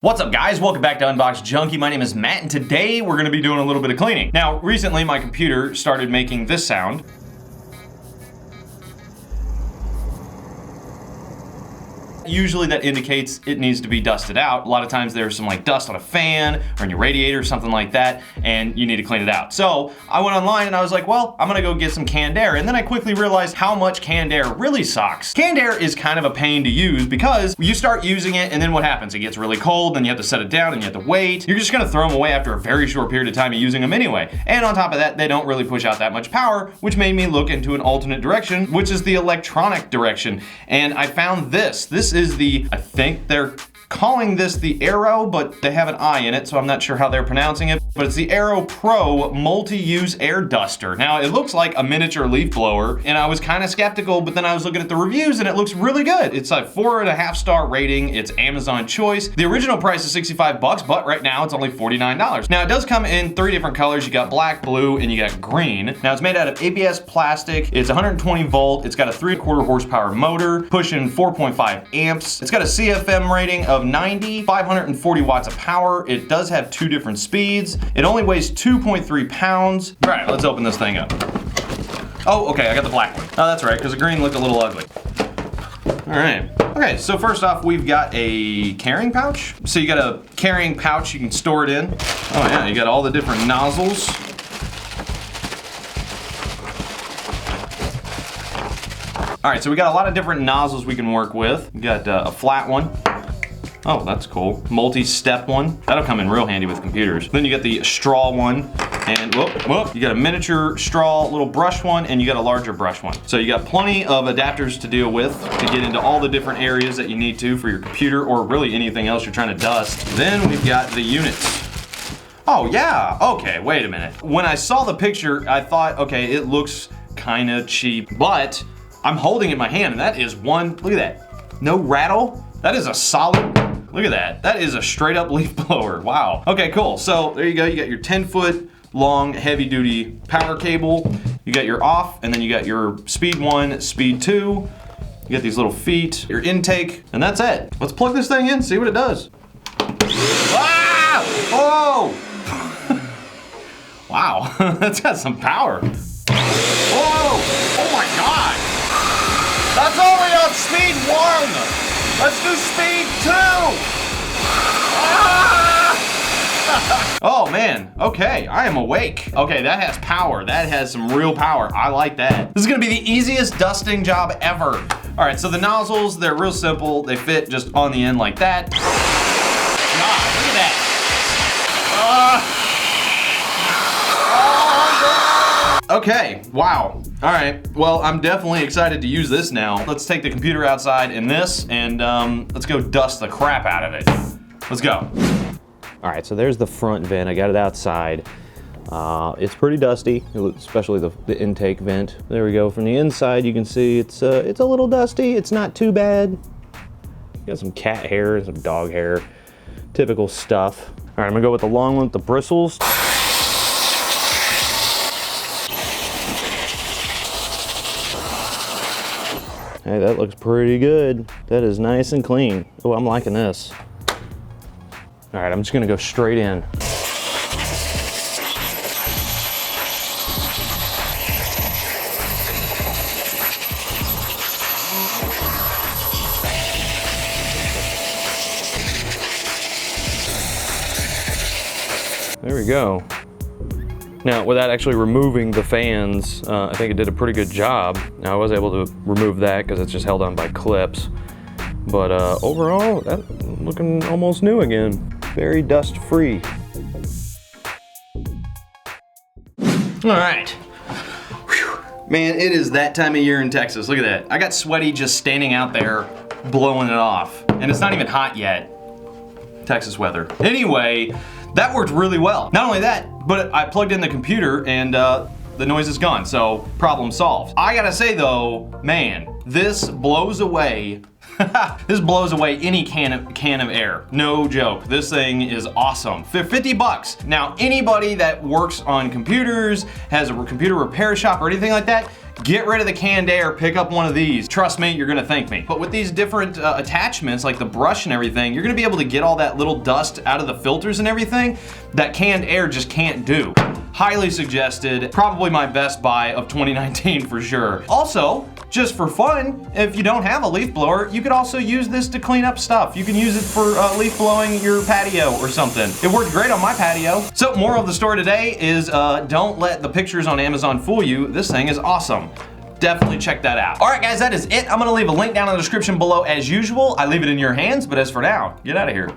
What's up guys, welcome back to Unbox Junkie. My name is Matt and today we're gonna be doing a little bit of cleaning. Now, recently my computer started making this sound. Usually that indicates it needs to be dusted out. A lot of times there's some like dust on a fan or in your radiator or something like that and you need to clean it out. So I went online and I was like, well, I'm gonna go get some canned air. And then I quickly realized how much canned air really sucks. Canned air is kind of a pain to use because you start using it and then what happens? It gets really cold, then you have to set it down and you have to wait. You're just gonna throw them away after a very short period of time of using them anyway. And on top of that, they don't really push out that much power, which made me look into an alternate direction, which is the electronic direction. And I found this. This is the, I think they're calling this the Airrow, but they have an I in it, so I'm not sure how they're pronouncing it. But it's the Airrow Pro multi-use air duster. Now, it looks like a miniature leaf blower, and I was kind of skeptical, but then I was looking at the reviews, and it looks really good. It's a 4.5-star rating. It's Amazon choice. The original price is $65, but right now it's only $49. Now, it does come in 3 different colors. You got black, blue, and you got green. Now, it's made out of ABS plastic. It's 120 volt. It's got a 3.25 horsepower motor, pushing 4.5 amps. It's got a CFM rating of 90, 540 watts of power. It does have 2 different speeds. It only weighs 2.3 pounds. All right, let's open this thing up. Oh, okay, I got the black one. Oh, that's right, because the green looked a little ugly. All right. Okay, so first off, we've got a carrying pouch. So you got a carrying pouch you can store it in. Oh yeah, you got all the different nozzles. All right, so we got a lot of different nozzles we can work with. We got a flat one. Oh, that's cool. Multi-step one. That'll come in real handy with computers. Then you got the straw one, and whoop, you got a miniature straw, little brush one, and you got a larger brush one. So you got plenty of adapters to deal with to get into all the different areas that you need to for your computer or really anything else you're trying to dust. Then we've got the units. Oh yeah, okay, wait a minute. When I saw the picture, I thought, okay, it looks kind of cheap, but I'm holding it in my hand and that is one, look at that. No rattle. That is a solid, look at that. That is a straight up leaf blower, wow. Okay, cool, so there you go. You got your 10-foot long heavy duty power cable. You got your off, and then you got your speed 1, speed 2. You got these little feet, your intake, and that's it. Let's plug this thing in, see what it does. Ah! Oh! Wow, that's got some power. Whoa! Oh my God! That's only on speed 1! Let's do speed 2! Ah! Oh man, okay, I am awake. Okay, that has power. That has some real power. I like that. This is gonna be the easiest dusting job ever. All right, so the nozzles, they're real simple. They fit just on the end like that. God, look at that. Okay, wow. All right, well, I'm definitely excited to use this now. Let's take the computer outside in this and let's go dust the crap out of it. Let's go. All right, so there's the front vent. I got it outside. It's pretty dusty, especially the intake vent. There we go. From the inside, you can see it's a little dusty. It's not too bad. Got some cat hair and some dog hair. Typical stuff. All right, I'm gonna go with the long one with the bristles. Hey, that looks pretty good. That is nice and clean. Oh, I'm liking this. All right, I'm just gonna go straight in. There we go. Now, without actually removing the fans, I think it did a pretty good job. Now, I was able to remove that because it's just held on by clips. But overall, that's looking almost new again. Very dust-free. All right. Whew. Man, it is that time of year in Texas. Look at that. I got sweaty just standing out there, blowing it off. And it's not even hot yet. Texas weather. Anyway, that worked really well. Not only that, but I plugged in the computer and the noise is gone, so problem solved. I gotta say though, man, this blows away this blows away any can of air. No joke. This thing is awesome. For $50. Now, anybody that works on computers, has a computer repair shop or anything like that, get rid of the canned air, pick up one of these. Trust me, you're gonna thank me. But with these different attachments, like the brush and everything, you're gonna be able to get all that little dust out of the filters and everything that canned air just can't do. Highly suggested, probably my best buy of 2019 for sure. Also, just for fun, if you don't have a leaf blower, you could also use this to clean up stuff. You can use it for leaf blowing your patio or something. It worked great on my patio. So moral of the story today is don't let the pictures on Amazon fool you. This thing is awesome. Definitely check that out. All right, guys, that is it. I'm gonna leave a link down in the description below as usual. I leave it in your hands, but as for now, get out of here.